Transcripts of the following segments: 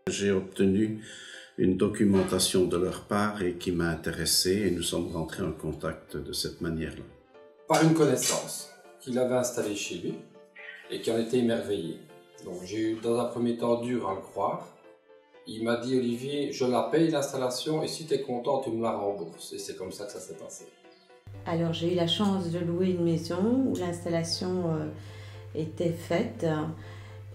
J'ai obtenu une documentation de leur part et qui m'a intéressé et nous sommes rentrés en contact de cette manière-là. Par une connaissance qu'il avait installée chez lui et qui en était émerveillé. Donc j'ai eu dans un premier temps dur à le croire. Il m'a dit: Olivier, je la paye l'installation et si tu es content, tu me la rembourses. Et c'est comme ça que ça s'est passé. Alors j'ai eu la chance de louer une maison où l'installation était faite.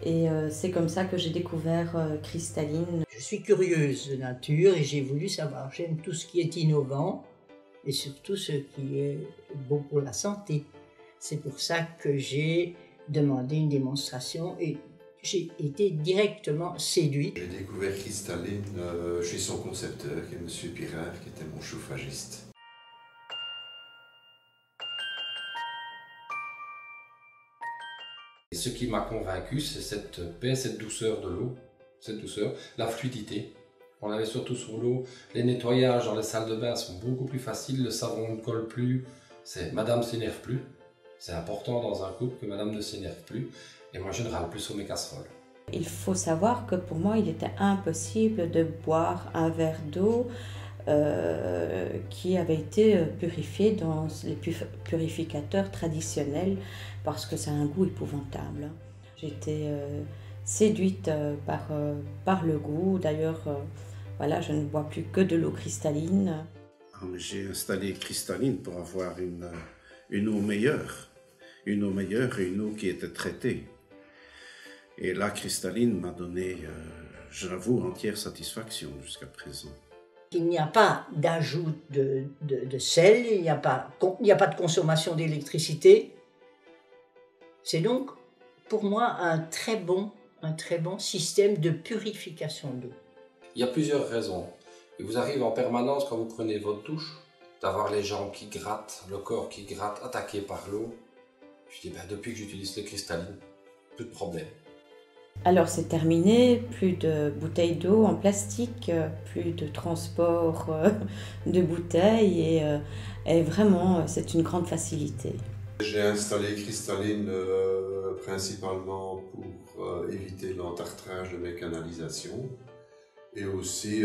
Et c'est comme ça que j'ai découvert Cristalline. Je suis curieuse de nature et j'ai voulu savoir. J'aime tout ce qui est innovant et surtout ce qui est bon pour la santé. C'est pour ça que j'ai demandé une démonstration et j'ai été directement séduite. J'ai découvert Cristalline chez son concepteur, qui est M. Pirard, qui était mon chauffagiste. Et ce qui m'a convaincu, c'est cette paix, cette douceur de l'eau, cette douceur, la fluidité. On avait surtout sur l'eau, les nettoyages dans les salles de bain sont beaucoup plus faciles, le savon ne colle plus, madame ne s'énerve plus. C'est important dans un couple que madame ne s'énerve plus, et moi je ne râle plus sur mes casseroles. Il faut savoir que pour moi, il était impossible de boire un verre d'eau qui avait été purifié dans les purificateurs traditionnels parce que ça a un goût épouvantable. J'étais séduite par le goût. D'ailleurs, voilà, je ne bois plus que de l'eau cristalline. J'ai installé Cristalline pour avoir une eau meilleure, une eau qui était traitée. Et là, Cristalline m'a donné, je l'avoue, entière satisfaction jusqu'à présent. Il n'y a pas d'ajout de sel, il n'y a pas de consommation d'électricité. C'est donc, pour moi, un très bon système de purification d'eau. Il y a plusieurs raisons. Il vous arrive en permanence, quand vous prenez votre douche, d'avoir les jambes qui grattent, le corps qui gratte, attaqué par l'eau. Je dis, depuis que j'utilise les cristallines, plus de problème. Alors c'est terminé, plus de bouteilles d'eau en plastique, plus de transport de bouteilles et vraiment c'est une grande facilité. J'ai installé Cristalline principalement pour éviter l'entartrage de mes canalisations et aussi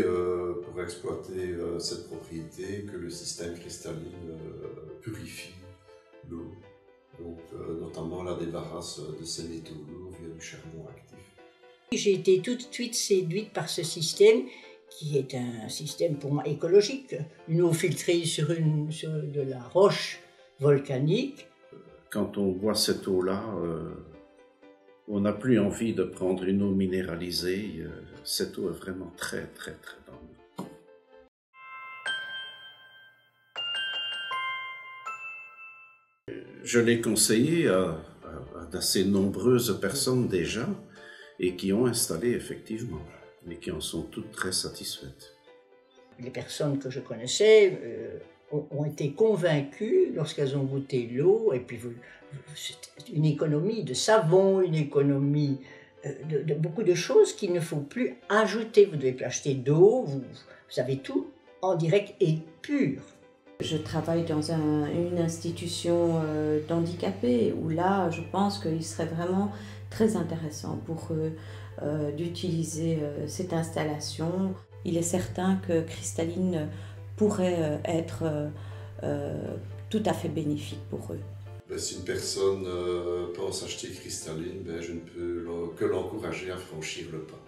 pour exploiter cette propriété que le système Cristalline purifie l'eau. Donc, notamment la débarrasse de ces métaux lourds via du charbon actif. J'ai été tout de suite séduite par ce système qui est un système pour moi écologique. Une eau filtrée sur de la roche volcanique. Quand on boit cette eau-là, on n'a plus envie de prendre une eau minéralisée. Cette eau est vraiment très très très bonne. Je l'ai conseillé à d'assez nombreuses personnes déjà et qui ont installé effectivement et qui en sont toutes très satisfaites. Les personnes que je connaissais ont été convaincues lorsqu'elles ont goûté l'eau et puis c'est une économie de savon, une économie de beaucoup de choses qu'il ne faut plus ajouter. Vous ne devez plus acheter d'eau, vous avez tout en direct et pur. Je travaille dans une institution d'handicapés où là, je pense qu'il serait vraiment très intéressant pour eux d'utiliser cette installation. Il est certain que Cristalline pourrait être tout à fait bénéfique pour eux. Si une personne pense acheter Cristalline, je ne peux que l'encourager à franchir le pas.